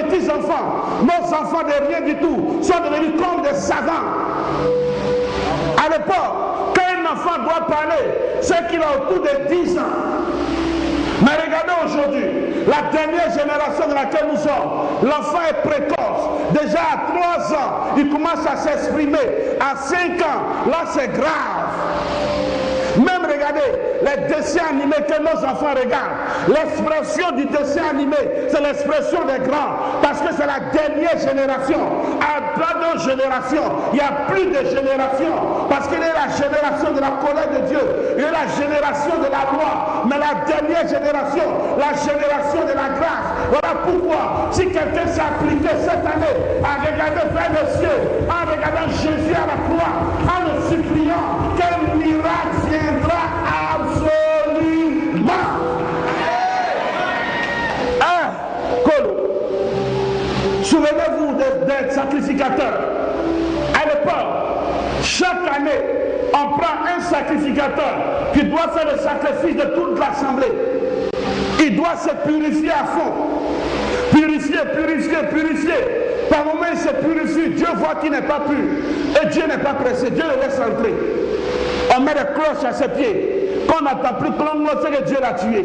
petits-enfants, nos enfants de rien du tout, sont devenus comme des savants. À l'époque, quand un enfant doit parler, c'est qu'il a autour de 10 ans. Mais regardez aujourd'hui, la dernière génération dans laquelle nous sommes, l'enfant est précoce. Déjà à 3 ans, il commence à s'exprimer. À 5 ans, là c'est grave. Même regardez, les dessins animés que nos enfants regardent, l'expression du dessin animé, c'est l'expression des grands, parce que c'est la dernière génération. À notre génération, il n'y a plus de génération, parce qu'il est la génération de la colère de Dieu, il est la génération de la loi, mais la dernière génération, la génération de la grâce. Voilà pourquoi, si quelqu'un s'est appliqué cette année à regarder vers le ciel, en regardant Jésus à la croix, en le suppliant, quel miracle viendra absolument. Colo. Souvenez-vous d'être sacrificateur. À l'époque, chaque année, on prend un sacrificateur qui doit faire le sacrifice de toute l'assemblée. Il doit se purifier à fond. Purifier, purifier, purifier. Par moment, il se purifie. Dieu voit qu'il n'est pas pur. Et Dieu n'est pas pressé. Dieu le laisse entrer. On met des cloches à ses pieds. Quand on n'attend plus, on sait que Dieu l'a tué.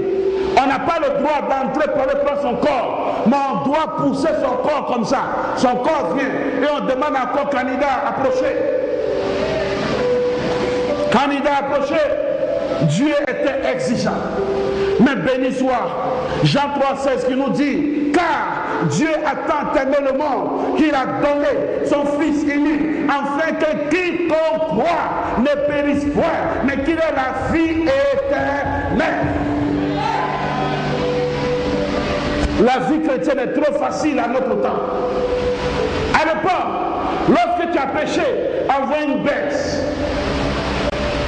On n'a pas le droit d'entrer pour aller prendre son corps. Mais on doit pousser son corps comme ça. Son corps vient. Et on demande encore candidat approcher. Candidat approché. Dieu était exigeant. Mais béni soit Jean 3,16 qui nous dit, car Dieu a tant aimé le monde qu'il a donné son Fils unique, afin que quiconque croit ne périsse point, mais qu'il ait la vie éternelle. La vie chrétienne est trop facile à notre temps. À l'époque, lorsque tu as péché, envoie une bête.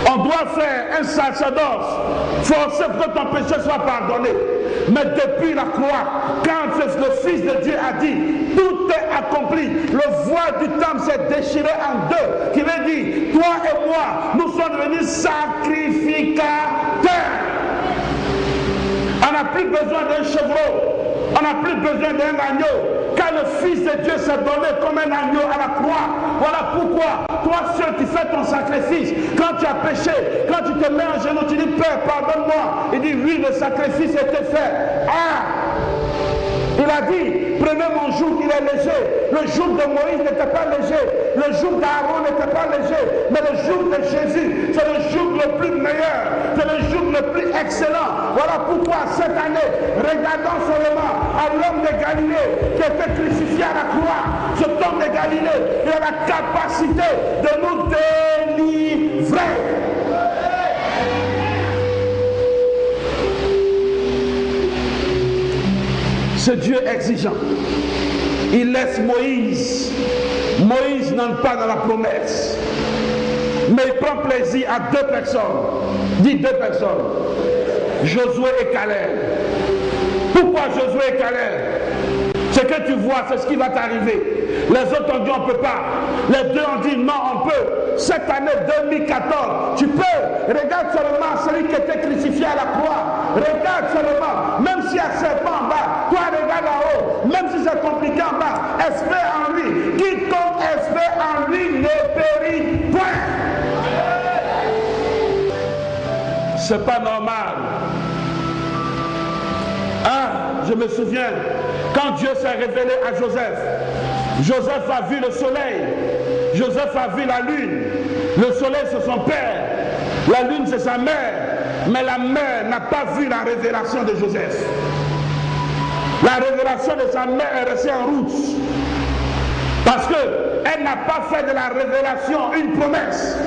On doit faire un sacerdoce forcé pour que ton péché soit pardonné. Mais depuis la croix, quand le Fils de Dieu a dit, tout est accompli, le voile du temple s'est déchiré en deux, qui veut dire, toi et moi, nous sommes devenus sacrificateurs. On n'a plus besoin d'un chevreau, on n'a plus besoin d'un agneau. Car le Fils de Dieu s'est donné comme un agneau à la croix. Voilà pourquoi, toi seul qui fais ton sacrifice, quand tu as péché, quand tu te mets en genoux, tu dis, Père, pardonne-moi. Il dit, oui, le sacrifice était fait. Il a dit, prenez mon joug, il est léger. Le joug de Moïse n'était pas léger. Le joug d'Aaron n'était pas léger. Mais le joug de Jésus, c'est le joug le plus meilleur. C'est le joug le plus excellent. Voilà pourquoi cette année, regardons seulement à l'homme de Galilée qui était crucifié à la croix. Cet homme de Galilée, il a la capacité de nous délivrer. Ce Dieu exigeant, il laisse Moïse. Moïse n'entre pas dans la promesse. Mais il prend plaisir à 2 personnes. Dis 2 personnes. Josué et Caleb. Pourquoi Josué et Caleb? Ce que tu vois, c'est ce qui va t'arriver. Les autres ont dit on ne peut pas. Les deux ont dit non, on peut. Cette année 2014, tu peux. Regarde seulement celui qui était crucifié à la croix. Regarde seulement. Même s'il y a serpent en bas, toi regarde en haut. Même si c'est compliqué en bas, espère en lui. Quiconque espère en lui ne périt point. C'est pas normal. Je me souviens, quand Dieu s'est révélé à Joseph, Joseph a vu le soleil, Joseph a vu la lune, le soleil c'est son père, la lune c'est sa mère, mais la mère n'a pas vu la révélation de Joseph. La révélation de sa mère est restée en route, parce qu'elle n'a pas fait de la révélation une promesse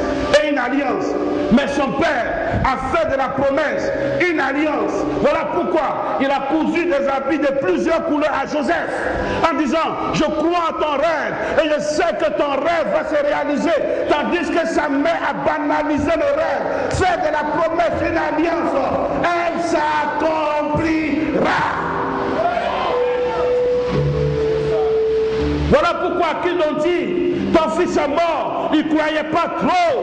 et une alliance, mais son père a fait de la promesse une alliance. Voilà pourquoi il a cousu des habits de plusieurs couleurs à Joseph en disant, je crois en ton rêve et je sais que ton rêve va se réaliser, tandis que sa mère a banalisé le rêve. Fait de la promesse une alliance, elle s'accomplira. Voilà pourquoi qu'ils l'ont dit, ton fils est mort, il ne croyait pas trop.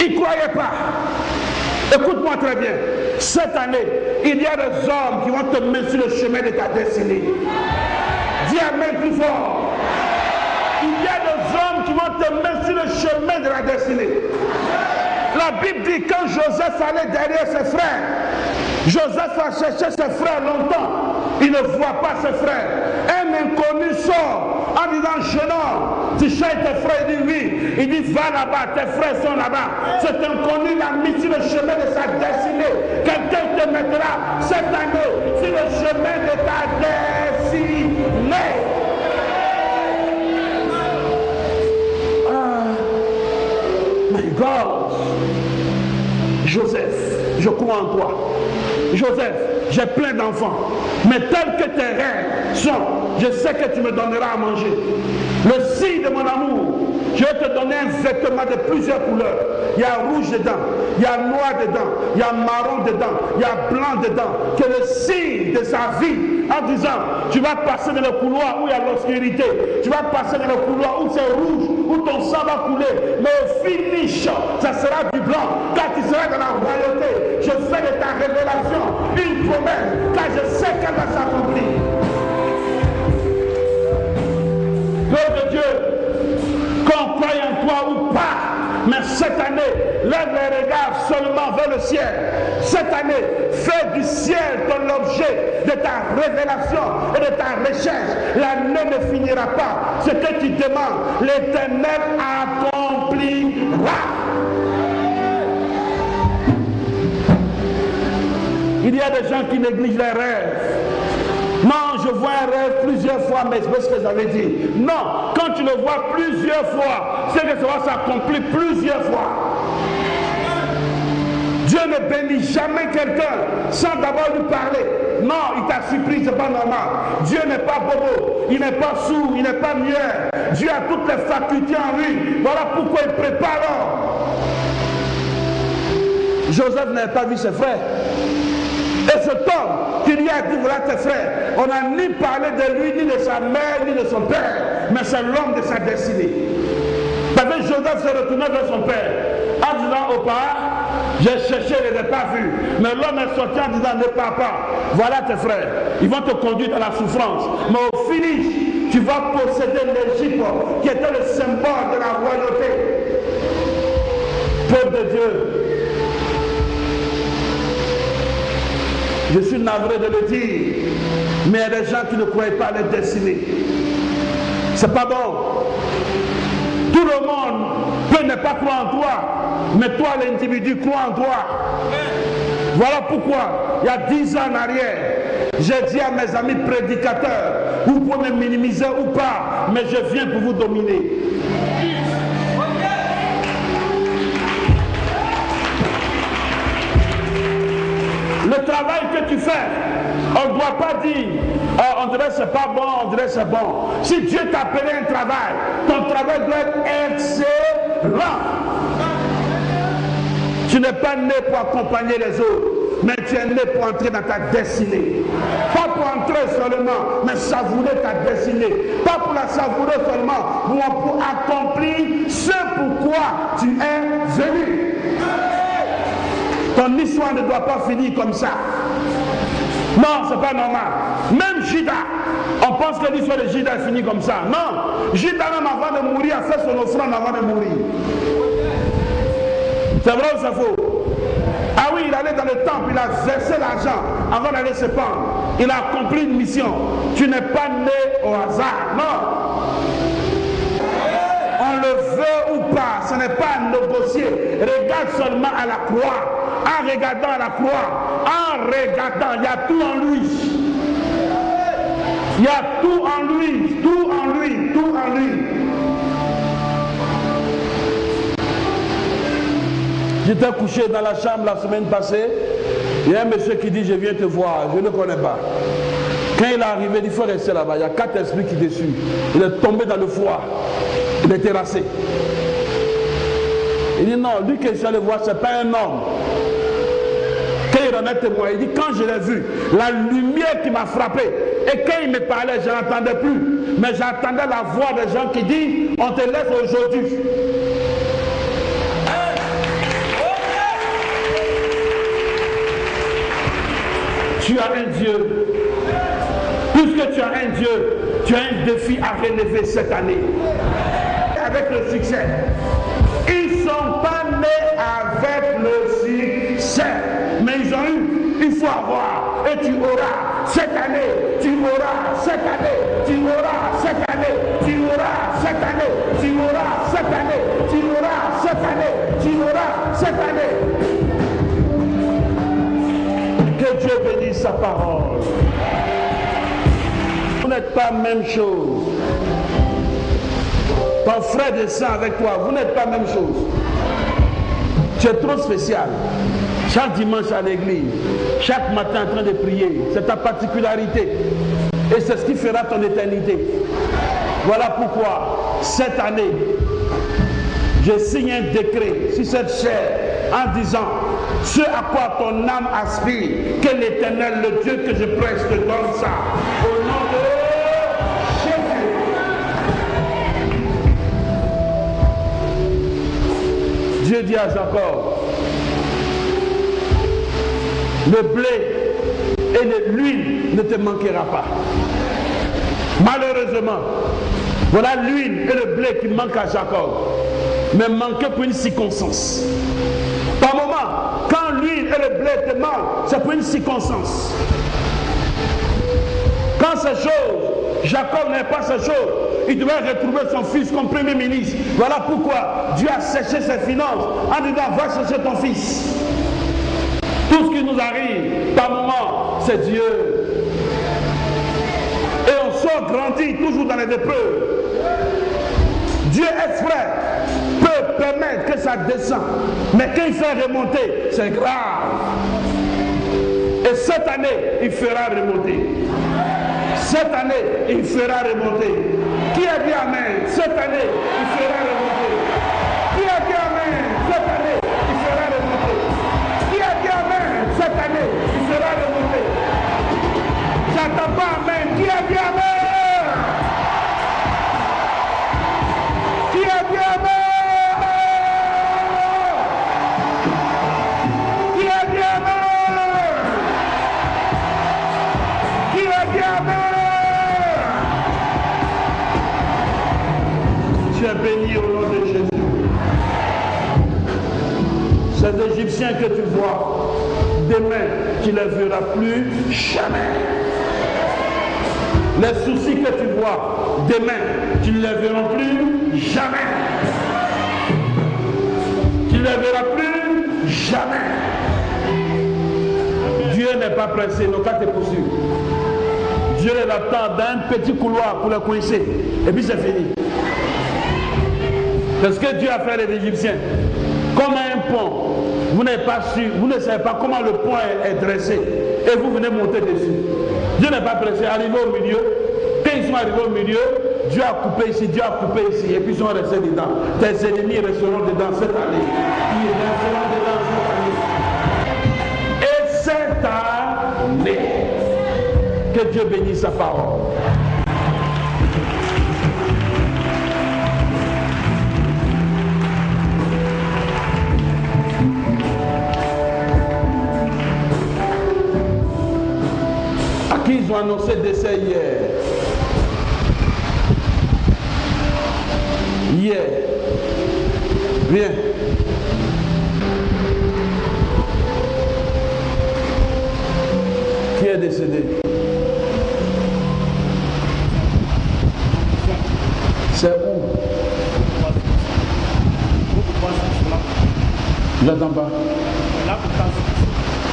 Il ne croyait pas. Écoute-moi très bien. Cette année, il y a des hommes qui vont te mettre sur le chemin de ta destinée. Dis amen plus fort. Il y a des hommes qui vont te mettre sur le chemin de la destinée. La Bible dit quand Joseph allait derrière ses frères, Joseph a cherché ses frères longtemps. Il ne voit pas ses frères. Un inconnu sort en disant jeune homme, tu cherches tes frères. Il dit oui. Il dit va là-bas, tes frères sont là-bas. Cet inconnu l'a mis sur le chemin de sa destinée. Quelqu'un te mettra cette année sur le chemin de ta destinée. My God. Joseph, je crois en toi. Joseph, j'ai plein d'enfants, mais tels que tes rêves sont, je sais que tu me donneras à manger. Le signe de mon amour, je vais te donner un vêtement de plusieurs couleurs. Il y a rouge dedans, il y a noir dedans, il y a marron dedans, il y a blanc dedans. Que le signe de sa vie, en disant, tu vas passer dans le couloir où il y a l'obscurité, tu vas passer dans le couloir où c'est rouge, où ton sang va couler, mais au finish, ça sera du blanc, car tu seras dans la royauté. Je fais de ta révélation une promesse, car je sais qu'elle va s'accomplir. Gloire de Dieu, qu'on croie en toi ou pas, mais cette année, lève les regards seulement vers le ciel. Cette année, fais du ciel ton objet de ta révélation et de ta recherche. L'année ne finira pas. Ce que tu demandes, l'Éternel accomplira. Il y a des gens qui négligent les rêves. Non, je vois un rêve plusieurs fois, mais c'est ce que j'avais dit. Non, quand tu le vois plusieurs fois, c'est que ça va s'accomplir plusieurs fois. Dieu ne bénit jamais quelqu'un sans d'abord lui parler. Non, il t'a surpris, c'est pas normal. Dieu n'est pas bobo, il n'est pas sourd, il n'est pas muet. Dieu a toutes les facultés en lui. Voilà pourquoi il prépare l'homme. Joseph n'avait pas vu ses frères. Et cet homme qui lui a dit voilà tes frères, on n'a ni parlé de lui, ni de sa mère, ni de son père, mais c'est l'homme de sa destinée. Parce que Joseph s'est retourné vers son père en disant au père, j'ai cherché, je ne l'ai pas vu. Mais l'homme est sorti en disant ne pars pas, voilà tes frères, ils vont te conduire dans la souffrance. Mais au finish, tu vas posséder l'Égypte qui était le symbole de la royauté. Peuple de Dieu, je suis navré de le dire, mais il y a des gens qui ne croient pas à leur destinée. C'est pas bon. Tout le monde peut ne pas croire en toi, mais toi, l'individu, crois en toi. Voilà pourquoi, il y a 10 ans en arrière, j'ai dit à mes amis prédicateurs, vous pouvez me minimiser ou pas, mais je viens pour vous dominer. Le travail que tu fais, on ne doit pas dire on dirait c'est pas bon, on dirait c'est bon. Si Dieu t'a appelé un travail, ton travail doit être excellent. Tu n'es pas né pour accompagner les autres, mais tu es né pour entrer dans ta destinée. Pas pour entrer seulement, mais savourer ta destinée. Pas pour la savourer seulement, mais pour accomplir ce pourquoi tu es venu. Ton histoire ne doit pas finir comme ça. Non, c'est pas normal. Même Judas, on pense que l'histoire de Judas finit comme ça. Non, Judas même avant de mourir a fait son offrande avant de mourir. C'est vrai ou c'est faux? Ah oui, il allait dans le temple, il a versé l'argent avant d'aller se pendre. Il a accompli une mission. Tu n'es pas né au hasard, non. On le veut ou pas, ce n'est pas à négocier. Regarde seulement à la croix. En regardant à la croix, en regardant, il y a tout en lui. Il y a tout en lui, tout en lui, tout en lui. J'étais couché dans la chambre la semaine passée. Il y a un monsieur qui dit, je viens te voir, je ne le connais pas. Quand il est arrivé, il faut rester là-bas. Il y a 4 esprits qui dessus. Il est tombé dans le froid. Il est terrassé. Il dit non, lui que je suis allé voir, ce n'est pas un homme. Quand il en est témoin, il dit quand je l'ai vu, la lumière qui m'a frappé, et quand il me parlait, je n'entendais plus, mais j'entendais la voix des gens qui disent on te laisse aujourd'hui. Tu as un Dieu. Puisque tu as un Dieu, tu as un défi à relever cette année. Avec le succès. Ils ne sont pas nés avec le succès, mais ils ont eu, il faut avoir, et tu auras cette année, tu auras cette année, tu auras cette année, tu auras cette année, tu auras cette année, tu auras cette année, tu auras cette année. Que Dieu bénisse sa parole. Vous n'êtes pas la même chose. Ton frère descend avec toi, vous n'êtes pas la même chose. Tu es trop spécial. Chaque dimanche à l'église, chaque matin en train de prier, c'est ta particularité. Et c'est ce qui fera ton éternité. Voilà pourquoi, cette année, je signe un décret sur cette chair en disant, ce à quoi ton âme aspire, que l'Éternel, le Dieu que je prêche, te donne ça. Au nom de Dieu dit à Jacob, le blé et l'huile ne te manquera pas. Malheureusement, voilà l'huile et le blé qui manquent à Jacob, mais manquent pour une circonstance. Par moment, quand l'huile et le blé te manquent, c'est pour une circonstance. Quand ces choses, Jacob n'avait pas ces choses, il devait retrouver son fils comme premier ministre. Voilà pourquoi Dieu a séché ses finances en disant, va chercher ton fils. Tout ce qui nous arrive, par moment, c'est Dieu. Et on sort grandi toujours dans les épreuves. Dieu exprès peut permettre que ça descende. Mais quand il fait remonter, c'est grave. Et cette année, il fera remonter. Cette année, il fera remonter. Qui a dit Amen? Cette année, il fera remonter. Qui a dit Amen? Cette année, il fera remonter. Qui a dit Amen? Cette année, il fera remonter. J'attends pas Amen. Qui a dit Amen? Qui a dit Amen? Qui a dit Amen? Qui a dit Amen? Tu es béni au nom de Jésus. Ces Égyptiens que tu vois, demain, tu ne les verras plus jamais. Les soucis que tu vois, demain, tu ne les verras plus jamais. Tu ne les verras plus jamais. Dieu n'est pas pressé, nos cas te poursuivent. Dieu les attend dans un petit couloir pour les coincer. Et puis c'est fini. C'est ce que Dieu a fait les Égyptiens. Comme un pont, vous n'avez pas su, vous ne savez pas comment le pont est dressé. Et vous venez monter dessus. Dieu n'est pas pressé. Arrivé au milieu, quand ils sont arrivés au milieu, Dieu a coupé ici, Dieu a coupé ici. Et puis ils sont restés dedans. Tes ennemis resteront dedans cette année. Ils resteront dedans cette année. Et cette année, que Dieu bénisse sa parole. Ils ont annoncé décès hier. Hier. Viens. Qui est décédé? C'est où? Je n'attends pas.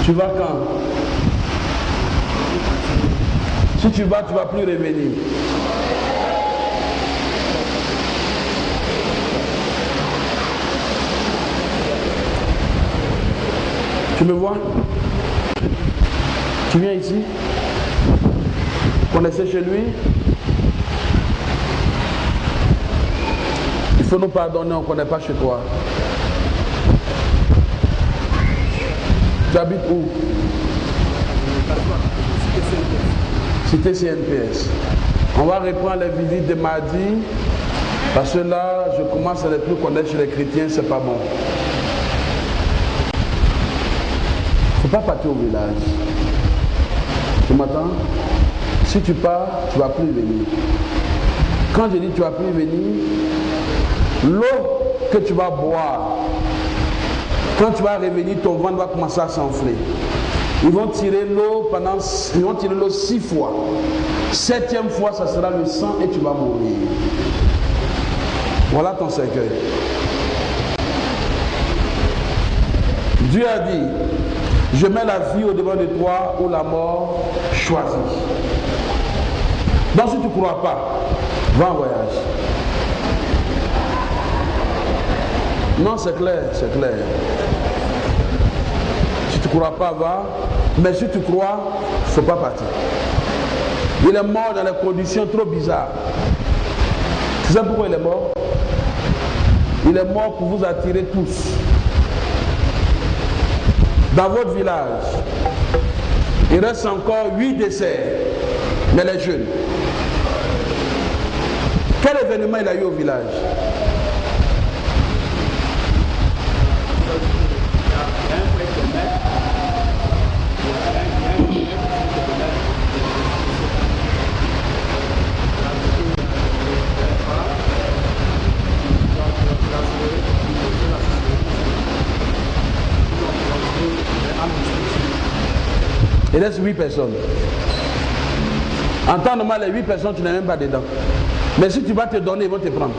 Tu vas quand? Si tu vas, tu ne vas plus revenir. Tu me vois? Tu viens ici? Vous connaissez chez lui? Il faut nous pardonner, on ne connaît pas chez toi. Tu habites où? Cité CNPS. On va reprendre les visites de mardi, parce que là, je commence à ne plus connaître chez les chrétiens, c'est pas bon. Faut pas partir au village. Tu m'entends? Si tu pars, tu ne vas plus venir. Quand je dis tu ne vas plus venir, l'eau que tu vas boire, quand tu vas revenir, ton ventre va commencer à s'enfler. Ils vont tirer l'eau 6 fois. 7e fois, ça sera le sang et tu vas mourir. Voilà ton cercueil. Dieu a dit, je mets la vie au devant de toi ou la mort choisie. Donc si tu ne crois pas, va en voyage. Non, c'est clair, c'est clair. Si tu ne crois pas, va. Mais si tu crois, il ne faut pas partir. Il est mort dans des conditions trop bizarres. Tu sais pourquoi il est mort? Il est mort pour vous attirer tous. Dans votre village, il reste encore 8 décès, mais les jeunes. Quel événement il a eu au village? Il reste 8 personnes. En temps normal, les 8 personnes, tu n'es même pas dedans. Mais si tu vas te donner, ils vont te prendre.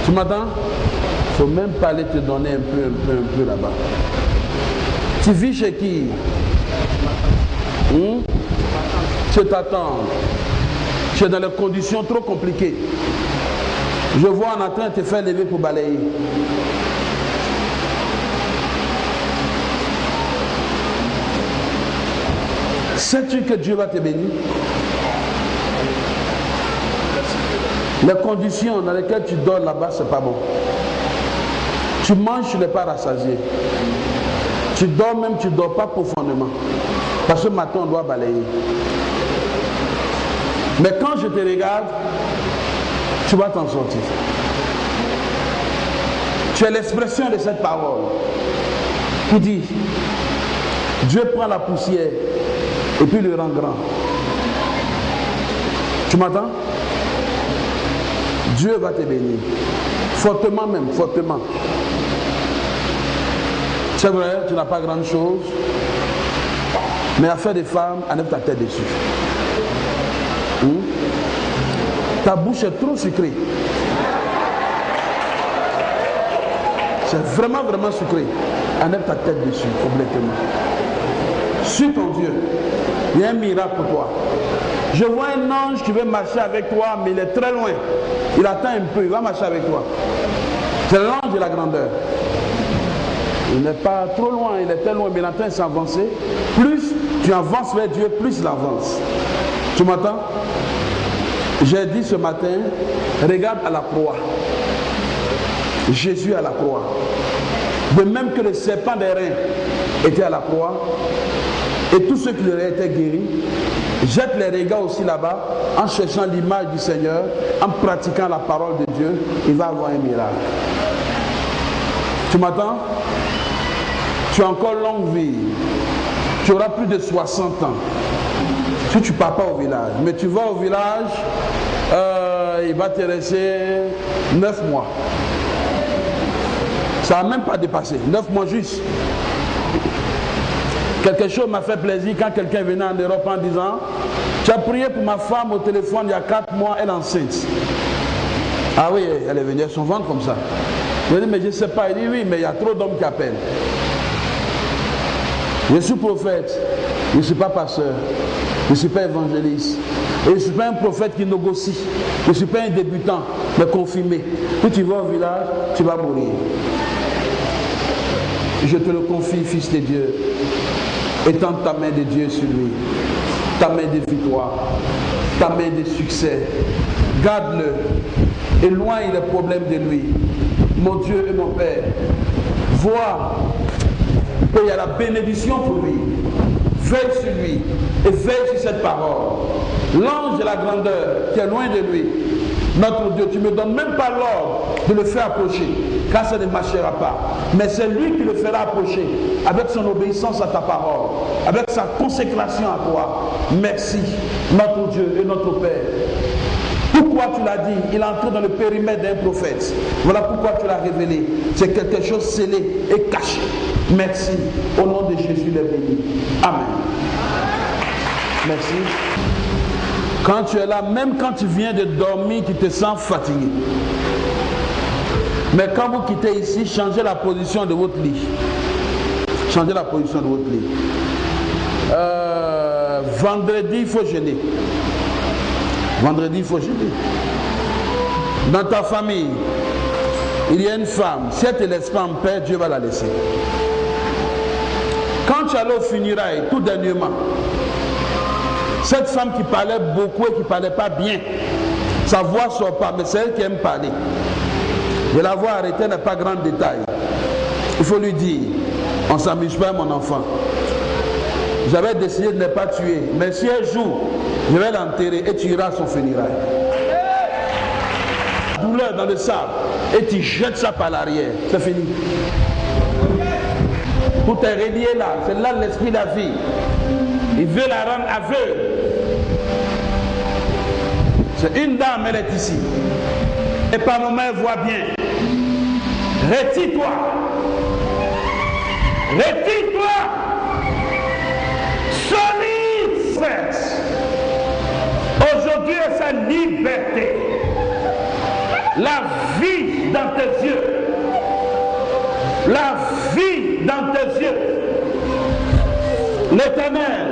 Tu m'entends? Il ne faut même pas aller te donner un peu là-bas. Tu vis chez qui? Tu t'attends. Tu es dans des conditions trop compliquées. Je vois en train de te faire lever pour balayer. Sais-tu que Dieu va te bénir? Les conditions dans lesquelles tu dors là-bas, c'est pas bon. Tu manges, tu n'es pas rassasié. Tu dors même, tu ne dors pas profondément. Parce que matin, on doit balayer. Mais quand je te regarde, tu vas t'en sortir. Tu es l'expression de cette parole qui dit, Dieu prend la poussière et puis le rend grand. Tu m'entends? Dieu va te bénir. Fortement même, fortement. C'est vrai, tu n'as pas grand chose. Mais affaire des femmes, enlève ta tête dessus. Ta bouche est trop sucrée. C'est vraiment, vraiment sucré. Enlève ta tête dessus, complètement. Suis ton Dieu. Il y a un miracle pour toi. Je vois un ange qui veut marcher avec toi, mais il est très loin. Il attend un peu, il va marcher avec toi. C'est l'ange de la grandeur. Il n'est pas trop loin, il est très loin, mais il est en train de s'avancer. Plus tu avances vers Dieu, plus il avance. Tu m'entends? J'ai dit ce matin, regarde à la croix. Jésus à la croix. De même que le serpent des reins était à la croix, et tous ceux qui leur étaient guéris, jettent les regards aussi là-bas, en cherchant l'image du Seigneur, en pratiquant la parole de Dieu, il va avoir un miracle. Tu m'entends? Tu as encore longue vie. Tu auras plus de 60 ans. Si tu ne pars pas au village, mais tu vas au village, il va te rester 9 mois. Ça n'a même pas dépassé, 9 mois juste. Quelque chose m'a fait plaisir quand quelqu'un venait en Europe en disant, tu as prié pour ma femme au téléphone il y a 4 mois, elle est enceinte. Ah oui, elle est venue, son ventre comme ça. Je dis, mais je ne sais pas. Il dit, oui, mais il y a trop d'hommes qui appellent. Je suis prophète, je ne suis pas pasteur, je ne suis pas évangéliste. Et je ne suis pas un prophète qui négocie. Je ne suis pas un débutant, mais confirmé. Quand tu vas au village, tu vas mourir. Je te le confie, fils de Dieu. Étends ta main de Dieu sur lui. Ta main de victoire. Ta main de succès. Garde-le. Éloigne les problèmes de lui. Mon Dieu et mon Père, vois qu'il y a la bénédiction pour lui. Veille sur lui et veille sur cette parole. L'ange de la grandeur qui est loin de lui Notre Dieu, tu ne me donnes même pas l'ordre de le faire approcher, car ça ne marchera pas. Mais c'est lui qui le fera approcher avec son obéissance à ta parole, avec sa consécration à toi. Merci, notre Dieu et notre Père. Pourquoi tu l'as dit? Il est entré dans le périmètre d'un prophète. Voilà pourquoi tu l'as révélé. C'est quelque chose scellé et caché. Merci. Au nom de Jésus, les bénis. Amen. Merci. Quand tu es là, même quand tu viens de dormir, tu te sens fatigué. Mais quand vous quittez ici, changez la position de votre lit. Changez la position de votre lit. Vendredi, il faut jeûner. Vendredi, il faut jeûner. Dans ta famille, il y a une femme. Si elle ne te laisse pas en paix, Dieu va la laisser. Quand tu allais au funérailles, tout dernièrement, cette femme qui parlait beaucoup et qui ne parlait pas bien, sa voix ne sort pas, mais c'est elle qui aime parler. De l'avoir arrêtée n'a pas grand détail. Il faut lui dire, on ne s'amuse pas mon enfant. J'avais décidé de ne pas tuer, mais si un jour, je vais l'enterrer et tu iras à son funérail. Douleur dans le sable et tu jettes ça par l'arrière. C'est fini. Tout est relié là. C'est là l'esprit de la vie. Il veut la rendre aveugle. C'est une dame, elle est ici. Et par moment, elle voit bien. Retire-toi. Retire-toi. Solide sexe. Aujourd'hui, est sa liberté. La vie dans tes yeux. La vie dans tes yeux. L'Éternel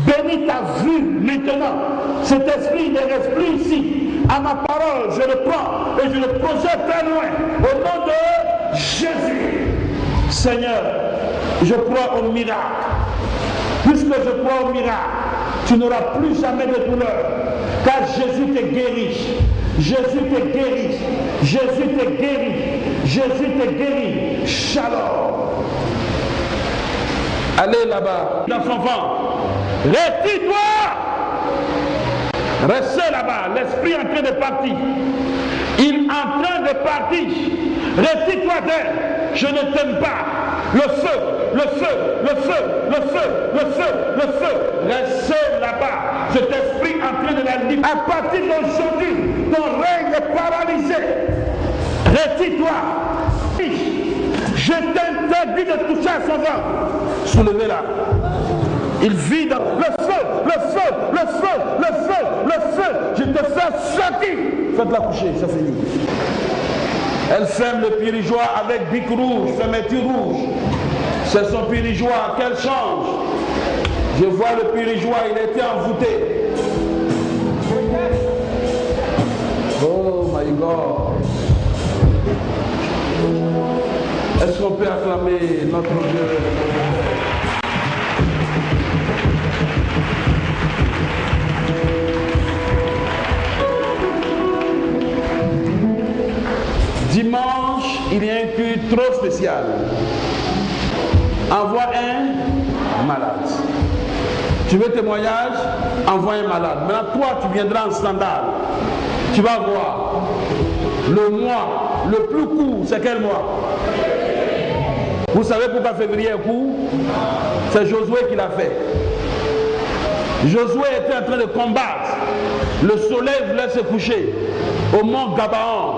bénit ta vue maintenant. Cet esprit ne reste plus ici. À ma parole, je le prends et je le projette très loin. Au nom de Jésus. Seigneur, je crois au miracle. Puisque je crois au miracle, tu n'auras plus jamais de douleur. Car Jésus te guérit. Jésus te guérit. Jésus te guérit. Jésus te guérit. Shalom. Allez là-bas, dans son ventre. Retire-toi. Restez là-bas. L'esprit est en train de partir. Il est en train de partir. Retire-toi d'elle. Je ne t'aime pas. Le feu, le feu, le feu, le feu, le feu, le feu. Restez là-bas. Cet esprit est en train de la libérer. À partir d'aujourd'hui, ton règne est paralysé. Retire-toi. Je t'interdis de toucher à son ventre. Soulevez-la. Il vit dans le feu, le feu, le feu, le feu, le feu. Je te fais sortir. Faites-la coucher, c'est fini. Elle ferme le pirigeoir avec bic rouge, fermeture rouge. C'est son pirigeoir qu'elle change. Je vois le pirigeoir, il était envoûté. Oh my God. Est-ce qu'on peut acclamer notre Dieu? Dimanche, il y a un culte trop spécial. Envoie un malade. Tu veux témoignage? Envoie un malade. Maintenant, toi, tu viendras en standard. Tu vas voir. Le mois le plus court, c'est quel mois? Vous savez pourquoi février est court? C'est Josué qui l'a fait. Josué était en train de combattre. Le soleil voulait se coucher au mont Gabaon.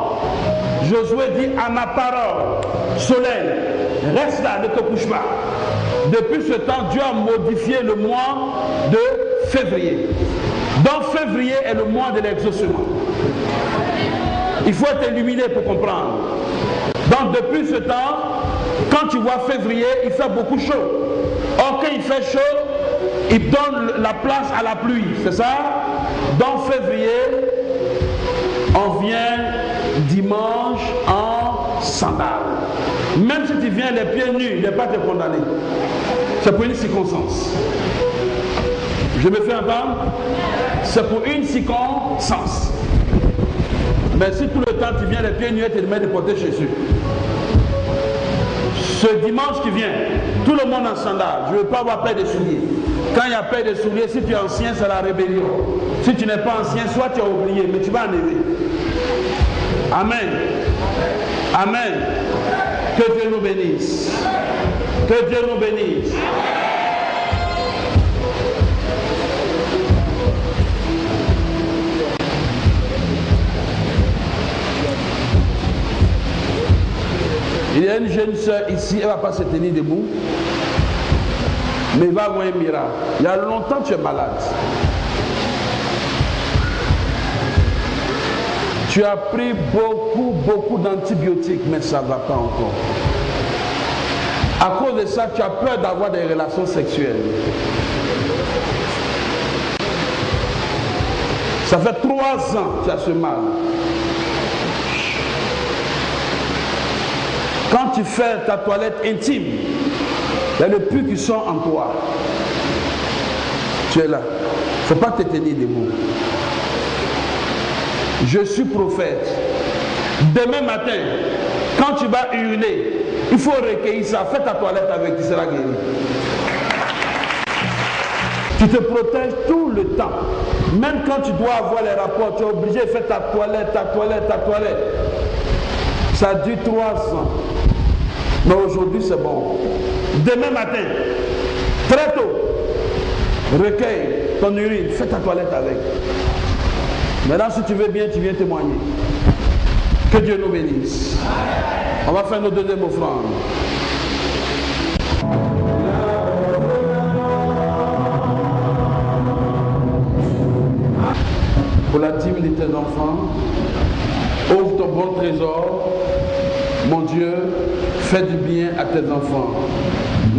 Josué dit à ma parole, soleil, reste là, ne te couche pas. Depuis ce temps, Dieu a modifié le mois de février. Donc février est le mois de l'exaucement. Il faut être illuminé pour comprendre. Donc depuis ce temps, quand tu vois février, il fait beaucoup chaud. Or quand il fait chaud, il donne la place à la pluie, c'est ça? Dans février, on vient dimanche en sandales. Même si tu viens les pieds nus, il n'est pas te condamné. C'est pour une circonstance. Je me fais entendre? C'est pour une circonstance. Mais si tout le temps tu viens les pieds nus et tu te mets de porter Jésus. Ce dimanche qui vient, tout le monde en sandales. Je ne veux pas avoir peur de souliers. Quand il y a paire de souliers, si tu es ancien, c'est la rébellion. Si tu n'es pas ancien, soit tu as oublié, mais tu vas enlever. Amen. Amen. Que Dieu nous bénisse. Que Dieu nous bénisse. Il y a une jeune soeur ici, elle ne va pas se tenir debout, mais il va avoir un miracle. Il y a longtemps tu es malade. Tu as pris beaucoup d'antibiotiques, mais ça ne va pas encore. À cause de ça, tu as peur d'avoir des relations sexuelles. Ça fait 3 ans que tu as ce mal. Quand tu fais ta toilette intime, il y a le pus qui sort en toi. Tu es là. Il ne faut pas te tenir debout. Je suis prophète. Demain matin, quand tu vas uriner, il faut recueillir ça. Fais ta toilette avec, tu seras guéri. Tu te protèges tout le temps. Même quand tu dois avoir les rapports, tu es obligé de faire ta toilette. Ça dure 3 ans. Mais aujourd'hui, c'est bon. Demain matin, très tôt, recueille ton urine, fais ta toilette avec. Maintenant, si tu veux bien, tu viens témoigner. Que Dieu nous bénisse. On va faire nos deuxième offrande. Pour la dîme de tes enfants, ouvre ton bon trésor. Mon Dieu, fais du bien à tes enfants.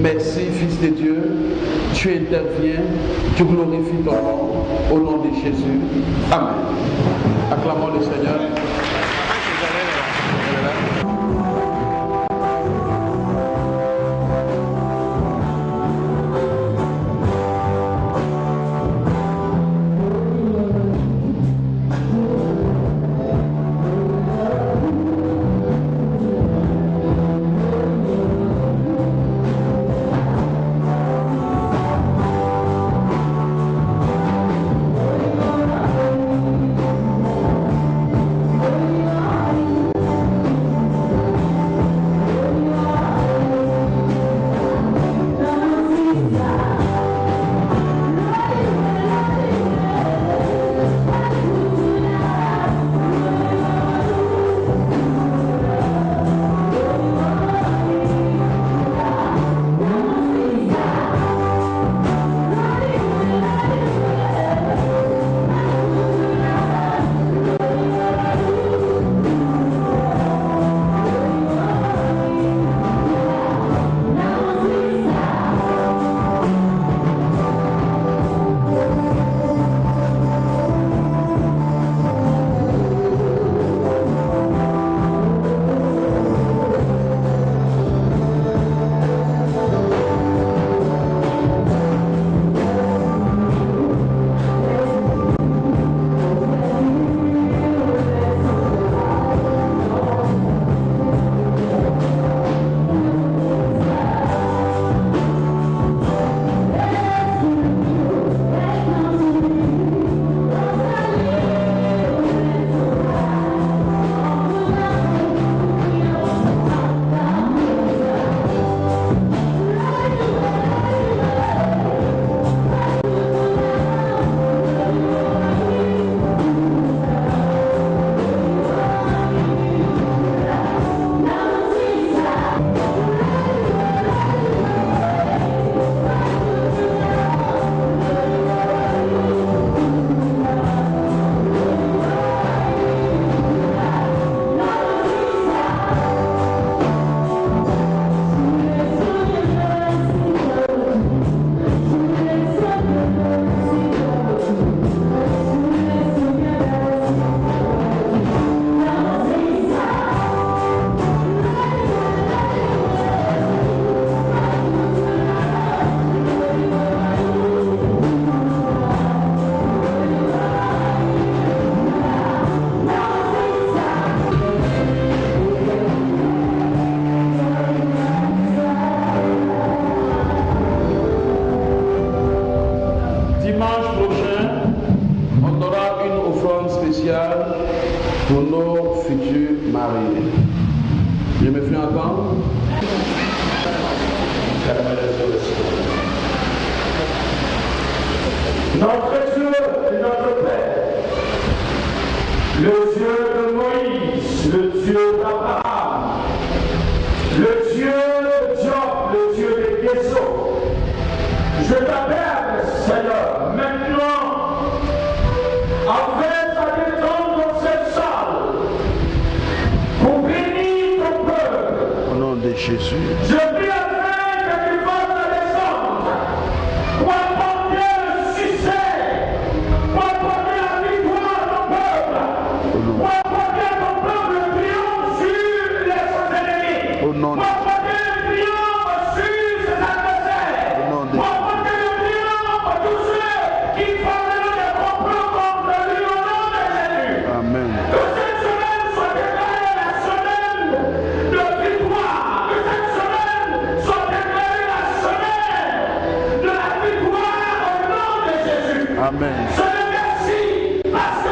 Merci, Fils de Dieu. Tu interviens, tu glorifies ton nom. Au nom de Jésus. Amen. Acclamons le Seigneur. dimanche prochain, on aura une offrande spéciale pour nos futurs mariés. Je me fais entendre. Notre Dieu et notre Père, le Dieu de Moïse, le Dieu d'Abraham, le Dieu de Job, le Dieu des Guézos, je t'appelle, Seigneur, maintenant, afin de détendre cette salle, pour bénir ton peuple. Au nom de Jésus. Je prie afin que tu fasses la descente, pour apporter le succès, pour apporter la victoire à ton peuple, pour apporter à ton peuple le triomphe sur les ennemis, Au nom de pour apporter le triomphe sur ses adversaires, pour apporter le triomphe à tous ceux qui parlent des complots contre lui au nom de Jésus. Amen. Que cette semaine soit déclarée la semaine de victoire. Que cette semaine soit déclarée la semaine de la victoire au nom de Jésus. Amen. Je te remercie parce que